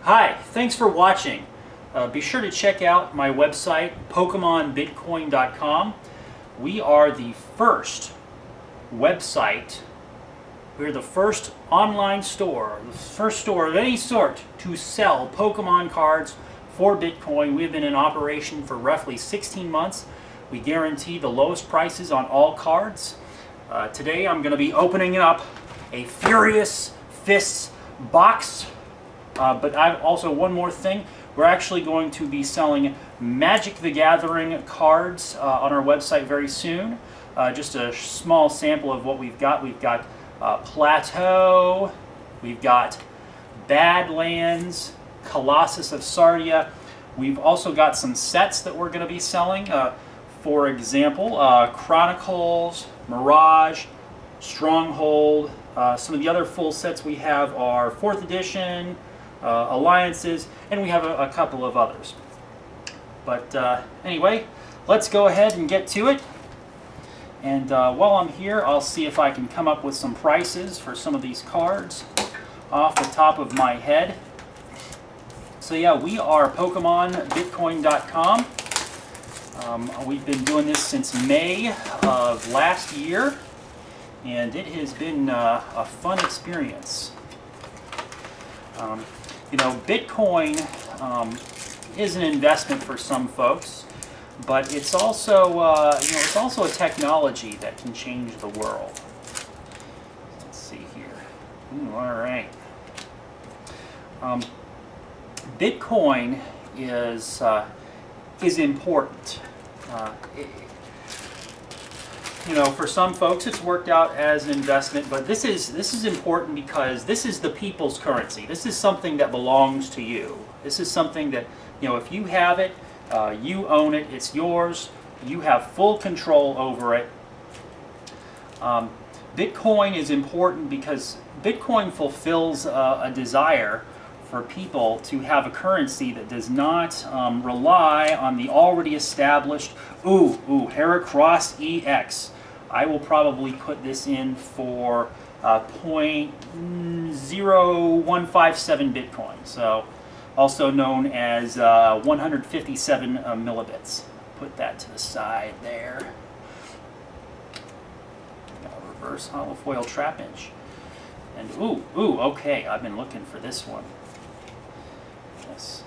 Hi, thanks for watching. Be sure to check out my website, PokemonBitcoin.com. We are the first website, we're the first online store, the first store of any sort to sell Pokemon cards for Bitcoin. We've been in operation for roughly 16 months. We guarantee the lowest prices on all cards. Today I'm going to be opening up a Furious Fists box. But I've also one more thing. We're actually going to be selling Magic the Gathering cards on our website very soon. Just a small sample of what we've got. We've got Plateau, we've got Badlands, Colossus of Sardia. We've also got some sets that we're going to be selling. For example, Chronicles, Mirage, Stronghold. Some of the other full sets we have are 4th edition, Alliances, and we have a couple of others. But anyway, let's go ahead and get to it. And while I'm here, I'll see if I can come up with some prices for some of these cards off the top of my head. So yeah, we are PokemonBitcoin.com. We've been doing this since May of last year, and it has been a fun experience. You know, Bitcoin is an investment for some folks, but it's also it's also a technology that can change the world. Let's see here. Ooh, all right. Bitcoin is important. You know, for some folks it's worked out as an investment, but this is important because this is the people's currency. This is something that belongs to you. This is something that, you know, if you have it, you own it, it's yours, you have full control over it. Bitcoin is important because Bitcoin fulfills a desire for people to have a currency that does not rely on the already established, Heracross EX. I will probably put this in for 0.0157 Bitcoin, so also known as 157 millibits. Put that to the side there. Got a reverse hollow foil trap inch. And okay, I've been looking for this one. Let's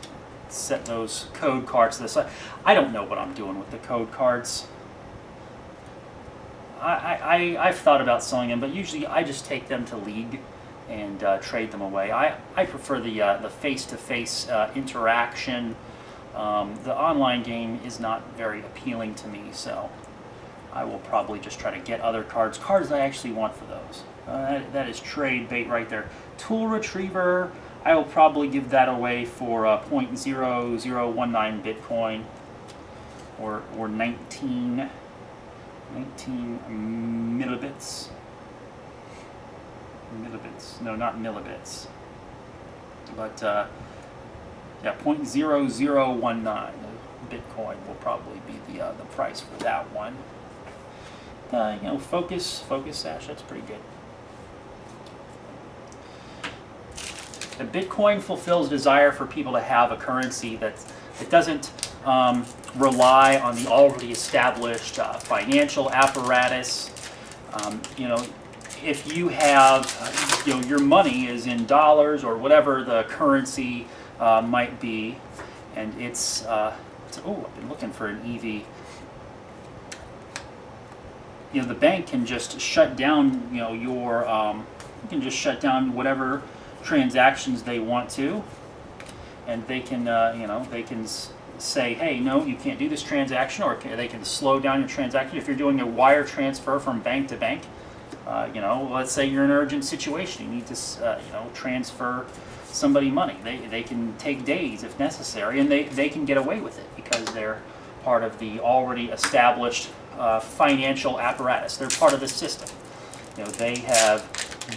set those code cards to the side. I don't know what I'm doing with the code cards. I've thought about selling them, but usually I just take them to League and trade them away. I prefer the face-to-face interaction. The online game is not very appealing to me, so I will probably just try to get other cards I actually want for those. That is trade bait right there. Tool Retriever, I will probably give that away for 0.0019 Bitcoin or 19 millibits. No, not millibits. But yeah, 0.0019 Bitcoin will probably be the price for that one. You know, focus sash, that's pretty good. The Bitcoin fulfills desire for people to have a currency that doesn't rely on the already established financial apparatus. You know, if you have, you know, your money is in dollars or whatever the currency might be, and it's I've been looking for an EV. You know, the bank can just shut down, you know, your you can just shut down whatever transactions they want to, and they can you know, they can say, hey, no, you can't do this transaction, or they can slow down your transaction. If you're doing a wire transfer from bank to bank, you know, let's say you're in an urgent situation, you need to you know, transfer somebody money. They can take days if necessary, and they can get away with it because they're part of the already established financial apparatus. They're part of the system. You know, they have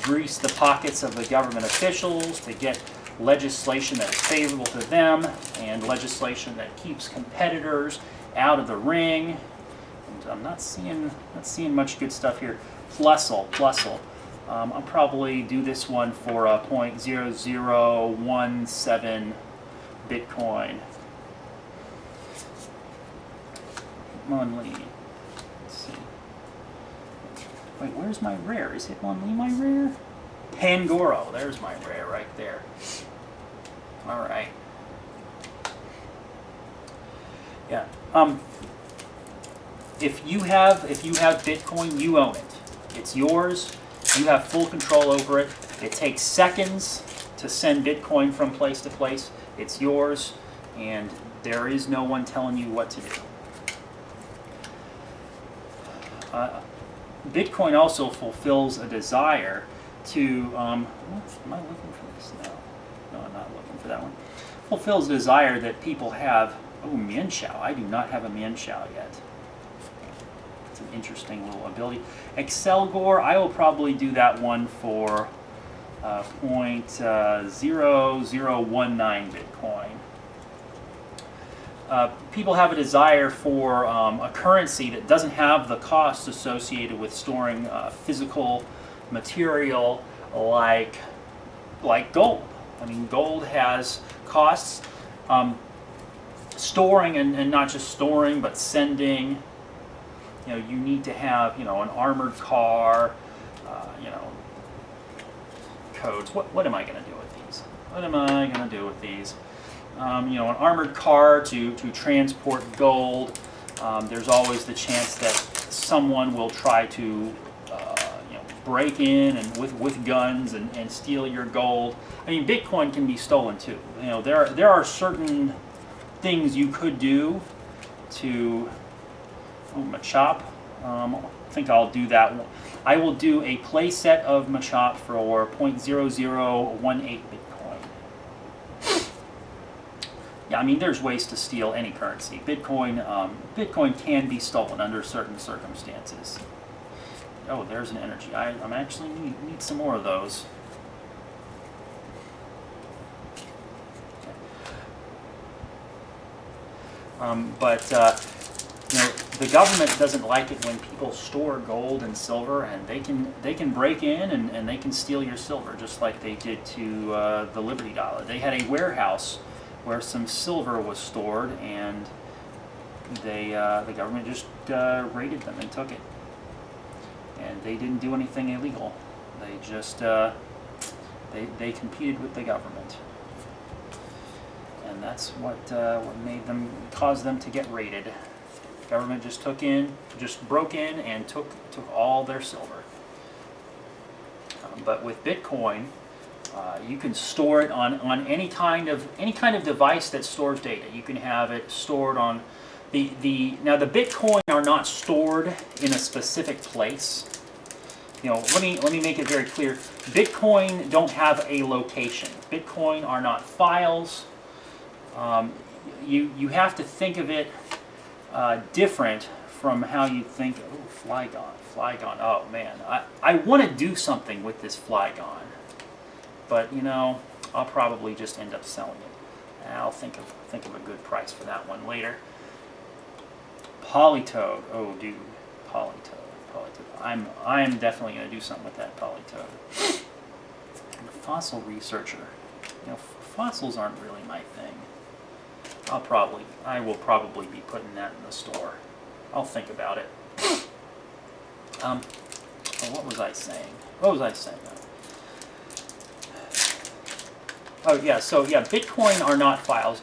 greased the pockets of the government officials to get legislation that is favorable to them and legislation that keeps competitors out of the ring. And I'm not seeing much good stuff here. Plusle. I'll probably do this one for 0.0017 Bitcoin. Hitmonlee. Let's see. Wait, where's my rare? Is Hitmonlee my rare? Pangoro. There's my rare right there. All right. Yeah. If you have Bitcoin, you own it. It's yours. You have full control over it. It takes seconds to send Bitcoin from place to place. It's yours, and there is no one telling you what to do. Bitcoin also fulfills a desire to, am I looking for this? No, I'm not looking for that one. Fulfills a desire that people have. Oh, Mianxiao. I do not have a Mianxiao yet. It's an interesting little ability. Excelgor, I will probably do that one for 0.0019 Bitcoin. People have a desire for a currency that doesn't have the costs associated with storing physical material like gold. I mean, gold has costs. Storing and not just storing, but sending. You know, you need to have, an armored car, codes. What am I going to do with these? What am I going to do with these? An armored car to transport gold. There's always the chance that someone will try to break in and with guns and steal your gold. I mean, Bitcoin can be stolen too. There are certain things you could do to Machop. I think I'll do that one. I will do a play set of Machop for 0.0018 Bitcoin. Yeah, I mean, there's ways to steal any currency. Bitcoin can be stolen under certain circumstances. Oh, there's an energy. I'm actually need some more of those. The government doesn't like it when people store gold and silver, and they can break in and they can steal your silver, just like they did to the Liberty Dollar. They had a warehouse where some silver was stored, and the government just raided them and took it. And they didn't do anything illegal. They just they competed with the government. And that's what caused them to get raided. The government just broke in and took all their silver. But with Bitcoin, you can store it on any kind of device that stores data. You can have it stored on now the Bitcoin are not stored in a specific place. Let me make it very clear. Bitcoin don't have a location. Bitcoin are not files. You have to think of it different from how you think. Oh, Flygon. Oh man, I want to do something with this Flygon, but I'll probably just end up selling it. I'll think of a good price for that one later. Polytoad. Oh, dude, Polytoad. I'm definitely going to do something with that Polytoad. Fossil researcher. Fossils aren't really my thing. I will probably be putting that in the store. I'll think about it. What was I saying? Oh yeah, so yeah, Bitcoin are not files.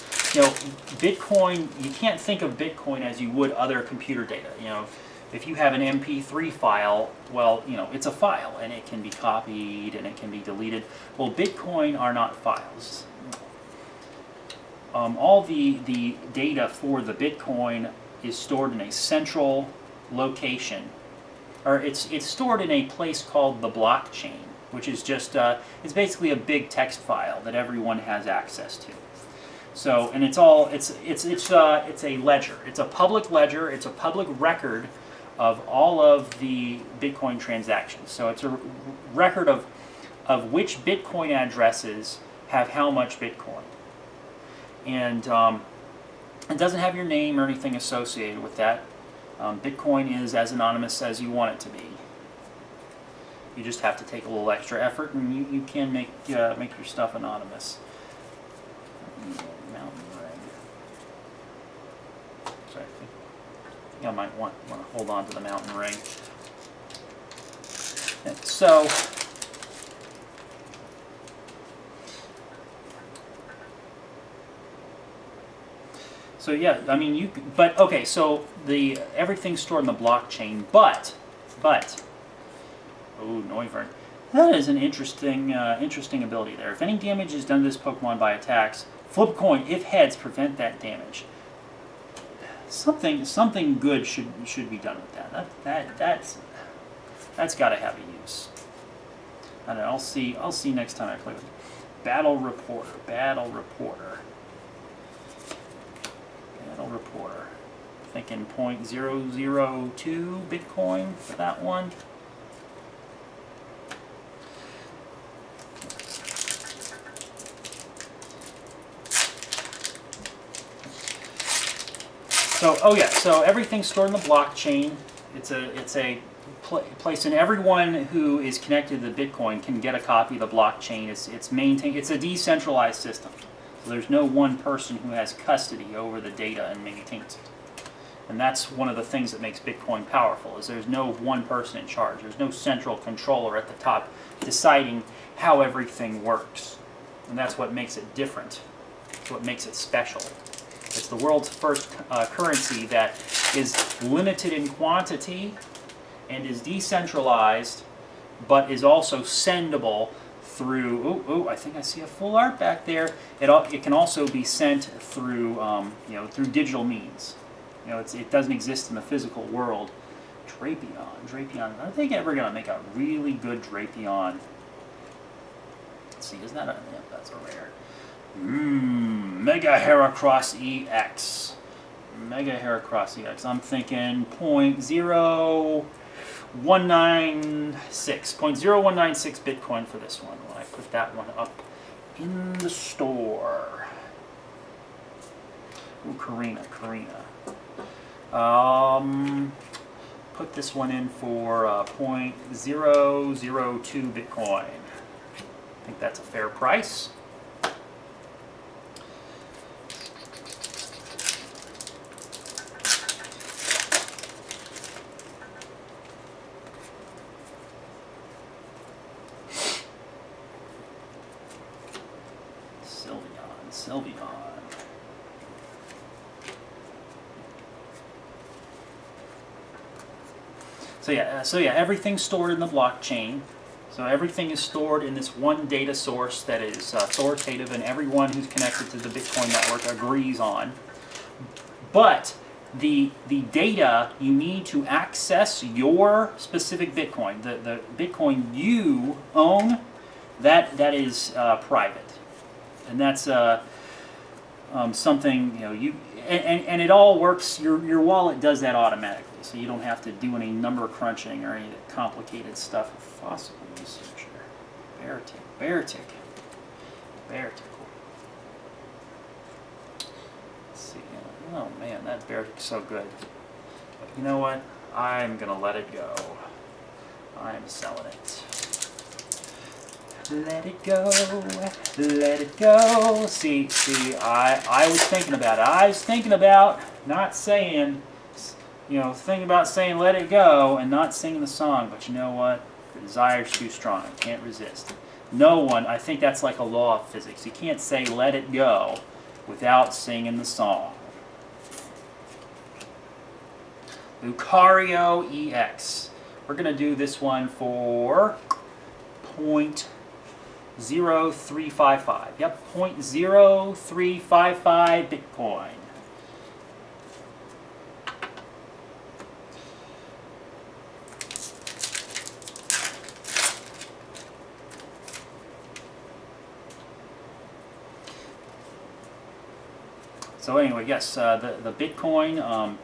Bitcoin, you can't think of Bitcoin as you would other computer data. If you have an MP3 file, well, it's a file, and it can be copied and it can be deleted. Well, Bitcoin are not files. All the data for the Bitcoin is stored in a central location, or it's stored in a place called the blockchain, which is just it's basically a big text file that everyone has access to. So, and it's a ledger. It's a public ledger. It's a public record of all of the Bitcoin transactions. So it's a record of which Bitcoin addresses have how much Bitcoin. And it doesn't have your name or anything associated with that. Bitcoin is as anonymous as you want it to be. You just have to take a little extra effort, and you can make your stuff anonymous. Mountain ring. Sorry, I think I might want to hold on to the mountain ring. And so yeah, I mean but okay, so everything's stored in the blockchain, but oh, Noivern. That is an interesting ability there. If any damage is done to this Pokemon by attacks, flip a coin. If heads, prevent that damage. Something good should be done with that. That's got to have a use. I don't know. I'll see next time I play with it. Battle Reporter. Thinking 0.002 Bitcoin for that one. So everything's stored in the blockchain. It's a place, and everyone who is connected to the Bitcoin can get a copy of the blockchain. It's maintained. It's a decentralized system. So there's no one person who has custody over the data and maintains it. And that's one of the things that makes Bitcoin powerful, is there's no one person in charge. There's no central controller at the top deciding how everything works. And that's what makes it different. It's what makes it special. It's the world's first currency that is limited in quantity and is decentralized, but is also sendable through. I think I see a full art back there. It can also be sent through through digital means. It doesn't exist in the physical world. Drapion. Are they ever going to make a really good Drapion? Let's see, isn't that that's a rare. Mega Heracross EX. I'm thinking 0.0196 Bitcoin for this one when I put that one up in the store. Ooh, Karina. Put this one in for 0.002 Bitcoin. I think that's a fair price. Sylveon. So yeah, everything's stored in the blockchain. So everything is stored in this one data source that is authoritative, and everyone who's connected to the Bitcoin network agrees on. But the data you need to access your specific Bitcoin, the Bitcoin you own, that is private. And that's something and it all works. Your wallet does that automatically, so you don't have to do any number crunching or any complicated stuff. Fossil researcher, Beartic. Let's see. Oh man, that Beartic's so good. But you know what? I'm gonna let it go. I'm selling it. Let it go, let it go. See, I was thinking about it. I was thinking about not saying, thinking about saying let it go and not singing the song. But you know what? The desire's too strong. I can't resist. No one, I think that's like a law of physics. You can't say let it go without singing the song. Lucario EX. We're going to do this one for 0.0355. Yep, 0.0355 Bitcoin. So anyway, yes, the Bitcoin.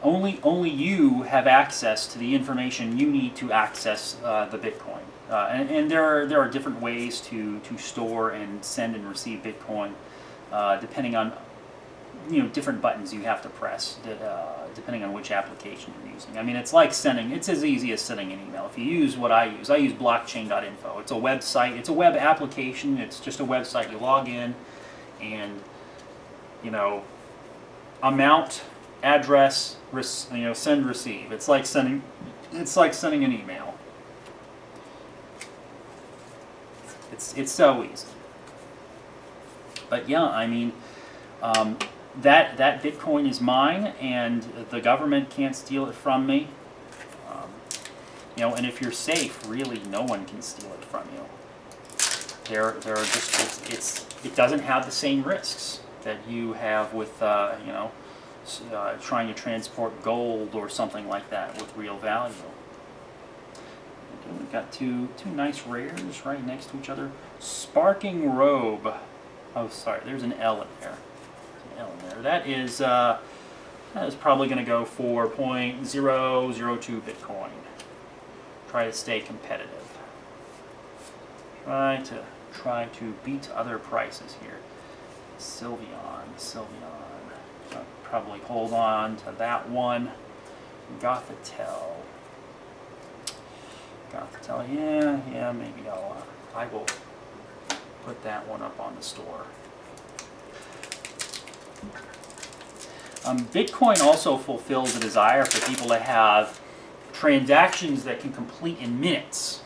Only you have access to the information you need to access the Bitcoin. And there are different ways to store and send and receive Bitcoin, depending on different buttons you have to press depending on which application you're using. I mean, it's like it's as easy as sending an email. If you use what I use blockchain.info. It's a website, it's a web application, it's just a website. You log in and, amount, address, send, receive. It's like sending an email. It's so easy. But yeah, I mean, that Bitcoin is mine, and the government can't steal it from me. And if you're safe, really, no one can steal it from you. There are just it doesn't have the same risks that you have with trying to transport gold or something like that with real value. We've got two nice rares right next to each other. Sparking Robe. Oh, sorry, there's an L in there. There's an L in there. That is probably going to go for 0.002 Bitcoin. Try to stay competitive. Try to beat other prices here. Sylveon. I'll probably hold on to that one. Gothatel, yeah, maybe I will put that one up on the store. Bitcoin also fulfills a desire for people to have transactions that can complete in minutes.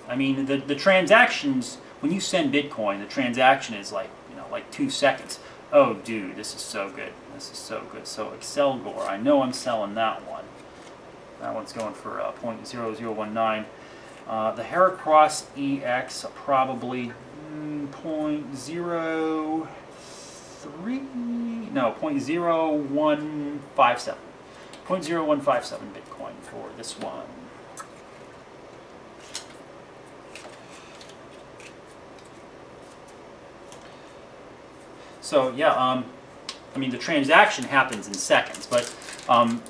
I mean, the transactions, when you send Bitcoin, the transaction is like 2 seconds. Oh, dude, this is so good. So Excelgor, I know I'm selling that one. That one's going for 0.0019. The Heracross EX, probably 0.0157. 0.0157 Bitcoin for this one. So yeah, I mean, the transaction happens in seconds, but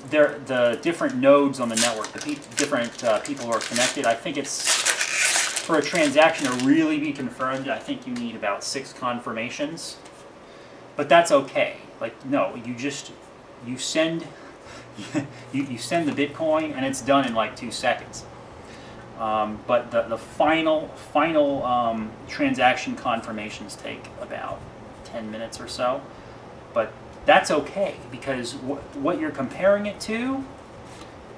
the different nodes on the network, the different people who are connected, I think it's, for a transaction to really be confirmed, I think you need about 6 confirmations. But that's okay. No, you send you send the Bitcoin and it's done in 2 seconds. But the final transaction confirmations take about 10 minutes or so. But that's okay, because what you're comparing it to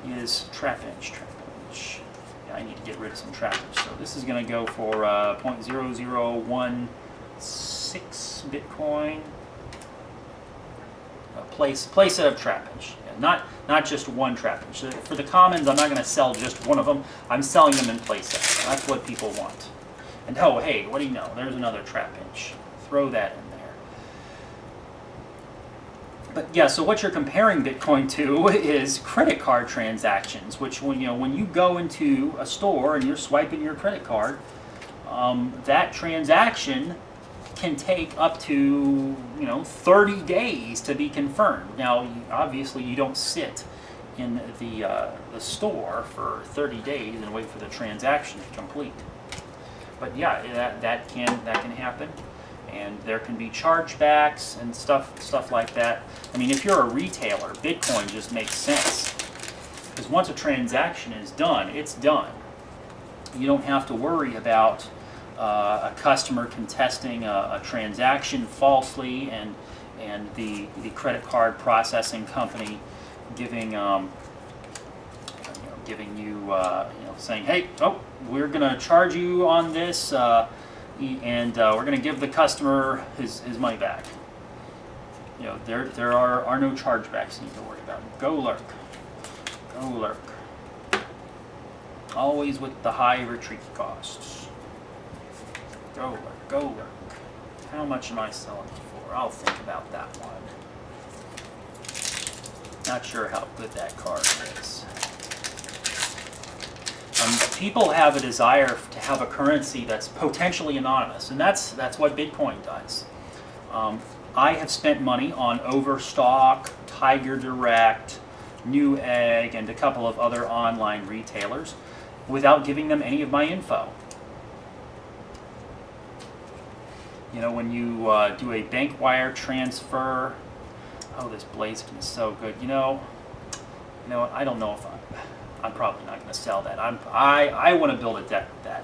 is Trapinch. Yeah, I need to get rid of some Trapinch. So this is going to go for 0.0016 Bitcoin. Place it of Trapinch. Yeah, not just one Trapinch. For the commons, I'm not going to sell just one of them. I'm selling them in playsets. That's what people want. And oh, hey, what do you know? There's another Trapinch. Throw that in there. But yeah, so what you're comparing Bitcoin to is credit card transactions, which when you go into a store and you're swiping your credit card, that transaction can take up to 30 days to be confirmed. Now, obviously, you don't sit in the store for 30 days and wait for the transaction to complete. But yeah, that can happen. And there can be chargebacks and stuff like that. I mean, if you're a retailer, Bitcoin just makes sense. Because once a transaction is done, it's done. You don't have to worry about a customer contesting a transaction falsely and the credit card processing company giving you saying, hey, we're going to charge you on this. And we're going to give the customer his money back. There are no chargebacks you need to worry about. Go lurk. Always with the high retreat costs. Go lurk. How much am I selling for? I'll think about that one. Not sure how good that card is. People have a desire to have a currency that's potentially anonymous, and that's what Bitcoin does. I have spent money on Overstock, Tiger Direct, Newegg, and a couple of other online retailers without giving them any of my info. When you do a bank wire transfer, Oh, this blaze skin is so good. You know what? I don't know if I'm probably not going to sell that. I want to build a deck with that.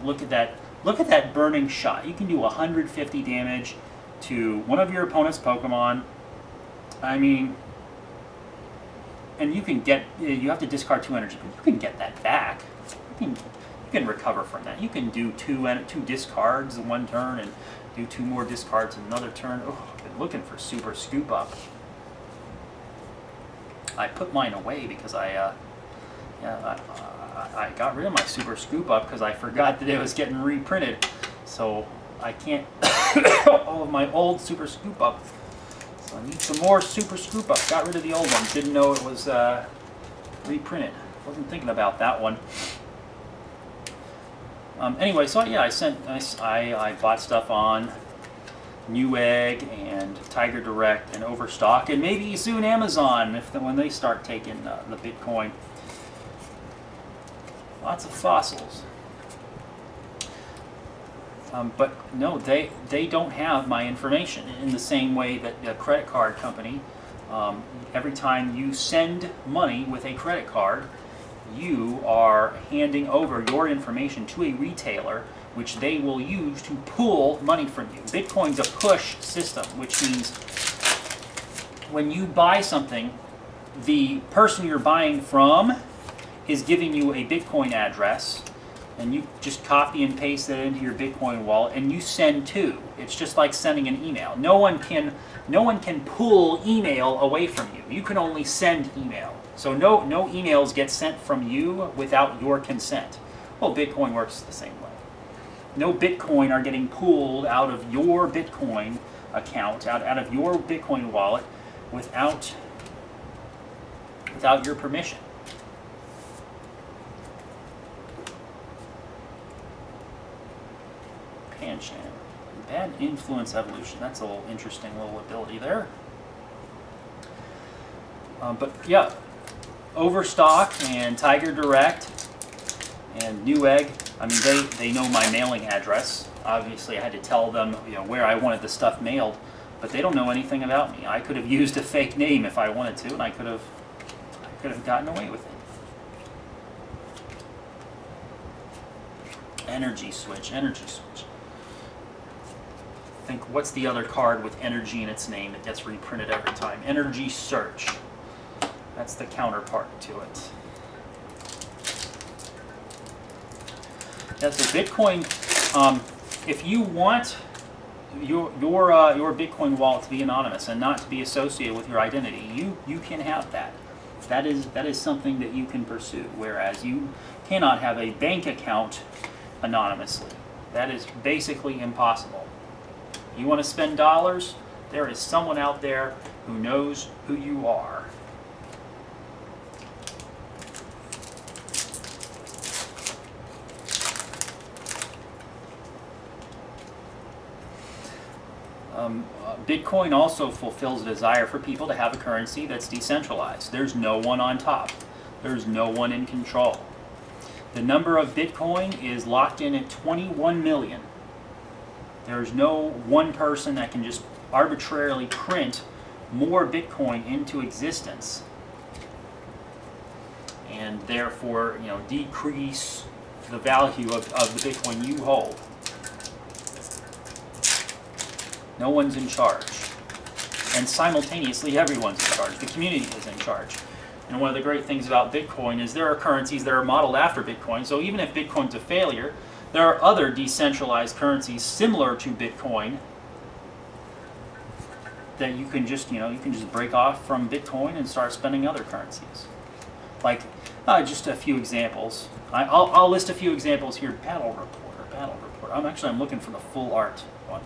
Look at that. Look at that burning shot. You can do 150 damage to one of your opponent's Pokemon. I mean, and you have to discard 2 energy, but you can get that back. You can recover from that. You can do two discards in one turn and do 2 more discards in another turn. Oh, I've been looking for Super Scoop Up. I put mine away because I got rid of my Super Scoop Up because I forgot that it was getting reprinted. So I can't all of my old Super Scoop Up. So I need some more Super Scoop Up. Got rid of the old ones. Didn't know it was reprinted. Wasn't thinking about that one. Anyway, so yeah, I bought stuff on Newegg and Tiger Direct and Overstock, and maybe soon Amazon when they start taking the Bitcoin. Lots of fossils. But no, they don't have my information in the same way that a credit card company, every time you send money with a credit card, you are handing over your information to a retailer, which they will use to pull money from you. Bitcoin's a push system, which means when you buy something, the person you're buying from is giving you a Bitcoin address, and you just copy and paste that into your Bitcoin wallet, and you send to. It's just like sending an email. No one can pull email away from you. You can only send email. So no emails get sent from you without your consent. Well, Bitcoin works the same way. No Bitcoin are getting pulled out of your Bitcoin account, out of your Bitcoin wallet, without your permission. Pancham. Bad influence evolution. That's a little interesting little ability there. But yeah, Overstock and Tiger Direct and Newegg. I mean, they know my mailing address. Obviously, I had to tell them, where I wanted the stuff mailed, but they don't know anything about me. I could have used a fake name if I wanted to, and I could have gotten away with it. Energy switch. Think, what's the other card with energy in its name that gets reprinted every time? Energy Search. That's the counterpart to it. Yeah, so Bitcoin, if you want your Bitcoin wallet to be anonymous and not to be associated with your identity, you can have that. That is something that you can pursue, whereas you cannot have a bank account anonymously. That is basically impossible. You want to spend dollars? There is someone out there who knows who you are. Bitcoin also fulfills a desire for people to have a currency that's decentralized. There's no one on top. There's no one in control. The number of Bitcoin is locked in at 21 million. There's no one person that can just arbitrarily print more Bitcoin into existence and therefore, decrease the value of the Bitcoin you hold. No one's in charge. And simultaneously, everyone's in charge. The community is in charge. And one of the great things about Bitcoin is there are currencies that are modeled after Bitcoin. So even if Bitcoin's a failure, there are other decentralized currencies similar to Bitcoin that you can just, break off from Bitcoin and start spending other currencies. Like, just a few examples. I'll list a few examples here. Battle Report. I'm looking for the full art one.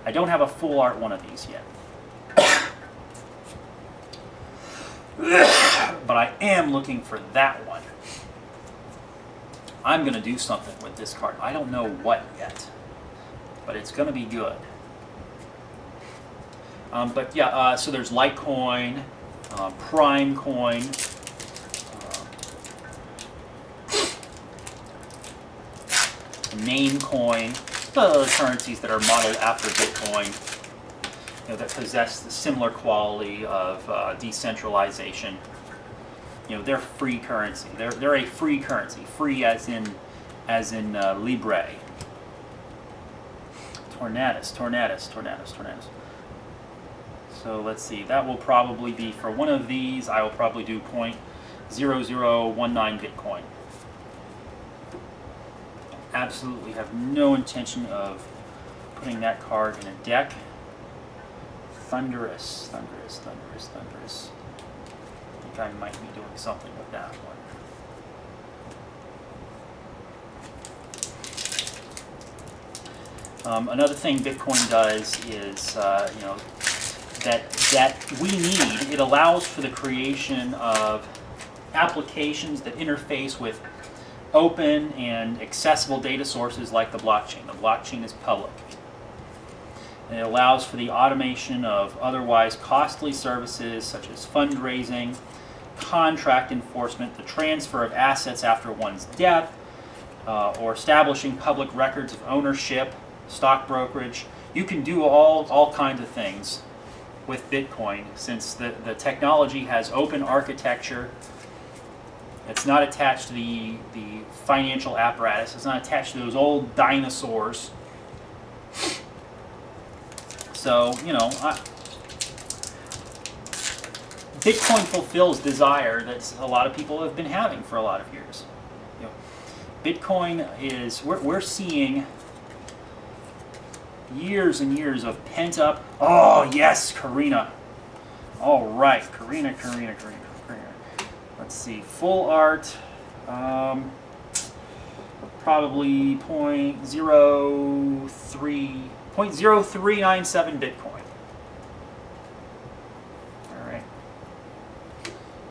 I don't have a full art one of these yet. But I am looking for that one. I'm going to do something with this card. I don't know what yet, but it's going to be good. But yeah, so there's Litecoin, Prime Coin, Namecoin, the currencies that are modeled after Bitcoin. that possess the similar quality of decentralization. They're free currency. They're a free currency. Free as in Libre. Tornadus. So let's see. That will probably be for one of these. I will probably do 0.0019 Bitcoin. Absolutely have no intention of putting that card in a deck. Thunderous. I think I might be doing something with that one. Another thing Bitcoin does is, that we need. It allows for the creation of applications that interface with open and accessible data sources like the blockchain. The blockchain is public. And it allows for the automation of otherwise costly services such as fundraising, contract enforcement, the transfer of assets after one's death, or establishing public records of ownership, stock brokerage. You can do all kinds of things with Bitcoin since the technology has open architecture. It's not attached to the financial apparatus. It's not attached to those old dinosaurs. So, Bitcoin fulfills desire that a lot of people have been having for a lot of years. Bitcoin is, we're seeing years and years of pent up, oh yes, Karina. All right, Karina. Let's see, full art, probably 0.0397 Bitcoin. All right.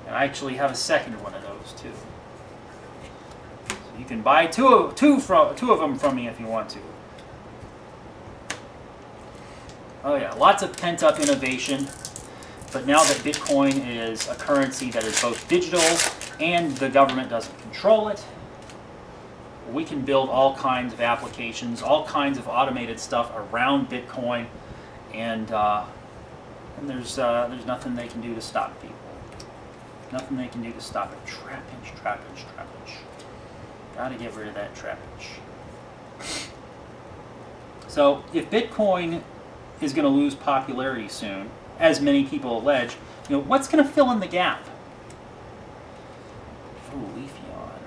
And I actually have a second one of those too. So you can buy two of them from me if you want to. Oh yeah, lots of pent-up innovation. But now that Bitcoin is a currency that is both digital and the government doesn't control it, we can build all kinds of applications, all kinds of automated stuff around Bitcoin, and there's nothing they can do to stop people. Nothing they can do to stop it. Trappage. Got to get rid of that trappage. So if Bitcoin is going to lose popularity soon, as many people allege, what's going to fill in the gap? Oh, Leafeon.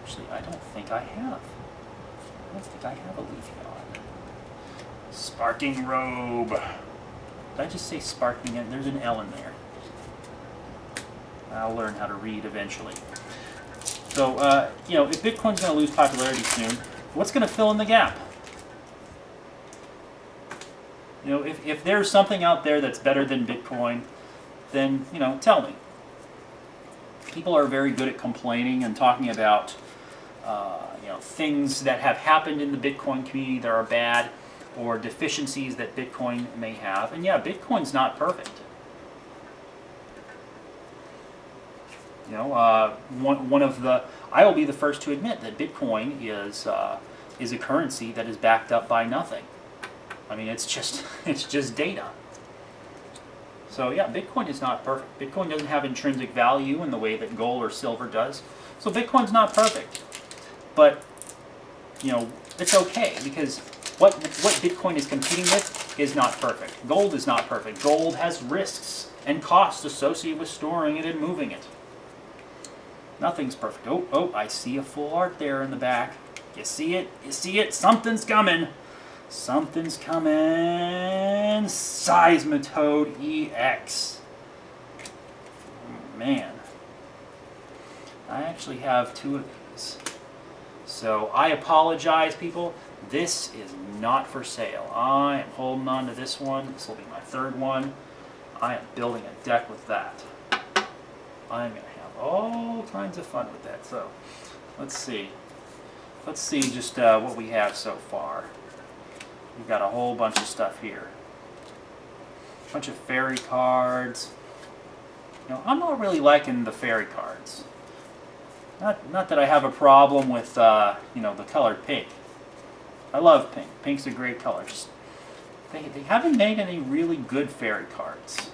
Actually, I don't think I have a Leafeon. Sparking Robe. Did I just say sparking? There's an L in there. I'll learn how to read eventually. So, if Bitcoin's going to lose popularity soon, what's going to fill in the gap? If there's something out there that's better than Bitcoin, then, tell me. People are very good at complaining and talking about, things that have happened in the Bitcoin community that are bad, or deficiencies that Bitcoin may have. And yeah, Bitcoin's not perfect. I will be the first to admit that Bitcoin is a currency that is backed up by nothing. I mean, it's just data. So yeah, Bitcoin is not perfect. Bitcoin doesn't have intrinsic value in the way that gold or silver does. So Bitcoin's not perfect. But, it's okay because what Bitcoin is competing with is not perfect. Gold is not perfect. Gold has risks and costs associated with storing it and moving it. Nothing's perfect. Oh, I see a full art there in the back. You see it? Something's coming. Seismitoad EX. Man. I actually have two of these. So I apologize, people. This is not for sale. I am holding on to this one. This will be my third one. I am building a deck with that. I'm going to have all kinds of fun with that. So let's see. Let's see just what we have so far. We've got a whole bunch of stuff here. A bunch of fairy cards. I'm not really liking the fairy cards. Not that I have a problem with the color pink. I love pink. Pink's a great color. I they haven't made any really good fairy cards.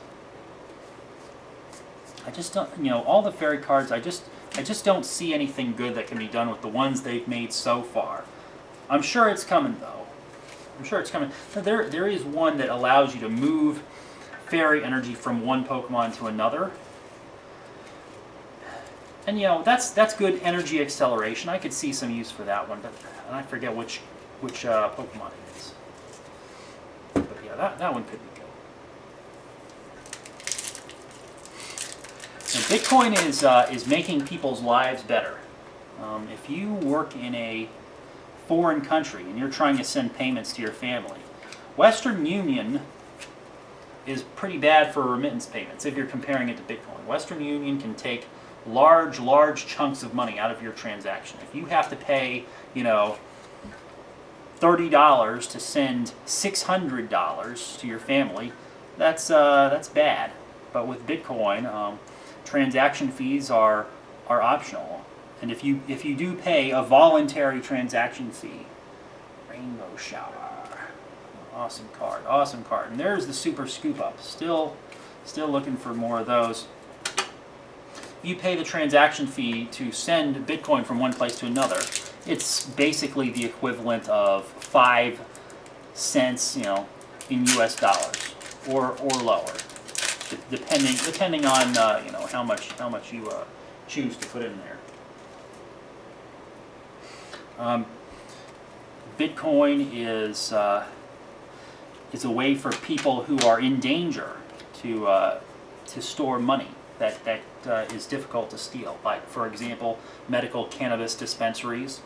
I just don't, all the fairy cards, I just don't see anything good that can be done with the ones they've made so far. I'm sure it's coming though. I'm sure it's coming. There is one that allows you to move fairy energy from one Pokemon to another. And that's good energy acceleration. I could see some use for that one, but I forget which Pokemon it is. But yeah, that one could be good. Now, Bitcoin is making people's lives better. If you work in a foreign country and you're trying to send payments to your family, Western Union is pretty bad for remittance payments if you're comparing it to Bitcoin. Western Union can take large chunks of money out of your transaction. If you have to pay, $30 to send $600 to your family, that's bad. But with Bitcoin, transaction fees are optional, and if you do pay a voluntary transaction fee, Rainbow Shower, awesome card, and there's the Super Scoop Up. Still looking for more of those. You pay the transaction fee to send Bitcoin from one place to another. It's basically the equivalent of 5 cents, in U.S. dollars, or lower, depending on how much you choose to put in there. Bitcoin is a way for people who are in danger to store money that is difficult to steal. Like, for example, medical cannabis dispensaries.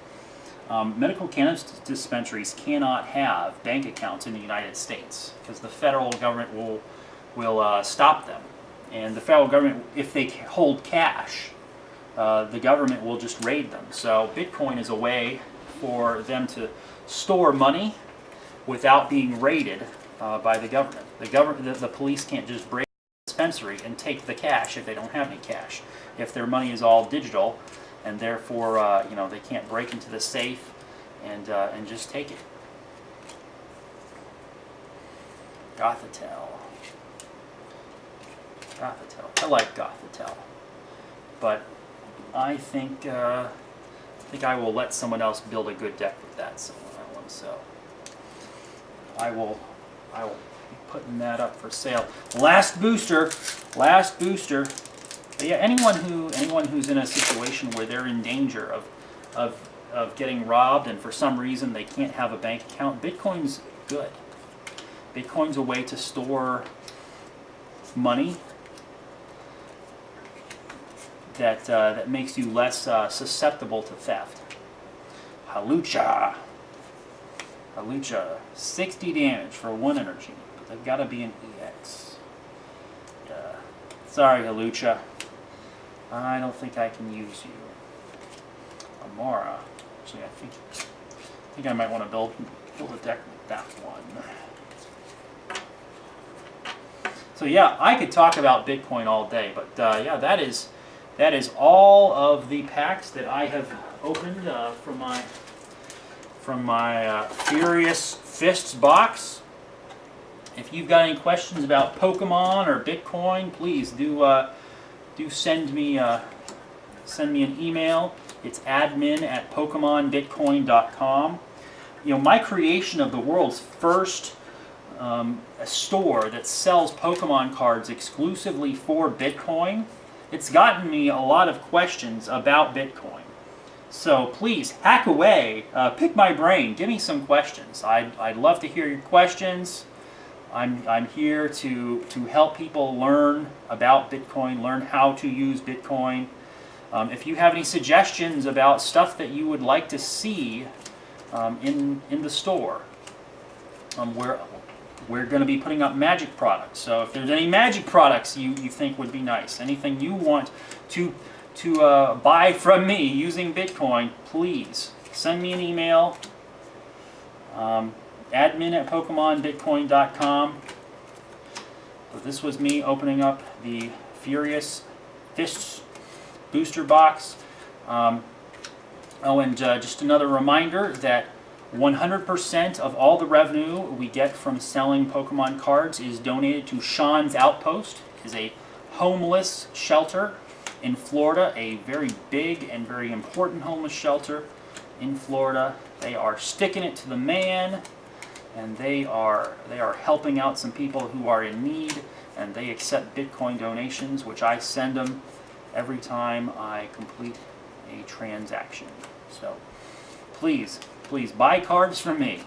Medical cannabis dispensaries cannot have bank accounts in the United States because the federal government will stop them. And the federal government, if they hold cash, the government will just raid them. So Bitcoin is a way for them to store money without being raided by the government. The police can't just break the dispensary and take the cash if they don't have any cash. If their money is all digital, and therefore they can't break into the safe and just take it. Gothitelle. I like Gothitelle, but I think I will let someone else build a good deck with that one. So I will be putting that up for sale. Last booster. But yeah, anyone who's in a situation where they're in danger of getting robbed and for some reason they can't have a bank account, Bitcoin's good. Bitcoin's a way to store money that makes you less susceptible to theft. Halucha, 60 damage for 1 energy, but they've got to be an EX. Sorry, Halucha. I don't think I can use you. Amara. Actually, I think I might want to build a deck with that one. So yeah, I could talk about Bitcoin all day, but yeah, that is all of the packs that I have opened from my Furious Fists box. If you've got any questions about Pokemon or Bitcoin, please do send me an email. It's admin@PokemonBitcoin.com. My creation of the world's first store that sells Pokemon cards exclusively for Bitcoin, it's gotten me a lot of questions about Bitcoin. So please, hack away, pick my brain, give me some questions. I'd love to hear your questions. I'm here to help people learn about Bitcoin, learn how to use Bitcoin. If you have any suggestions about stuff that you would like to see in the store, we're going to be putting up magic products. So if there's any magic products you think would be nice, anything you want to buy from me using Bitcoin, please send me an email. Admin@PokemonBitcoin.com. So this was me opening up the Furious Fists booster box. And just another reminder that 100% of all the revenue we get from selling Pokemon cards is donated to Sean's Outpost. It is a homeless shelter in Florida, a very big and very important homeless shelter in Florida. They are sticking it to the man, and they are helping out some people who are in need, and they accept Bitcoin donations, which I send them every time I complete a transaction. So please buy cards from me.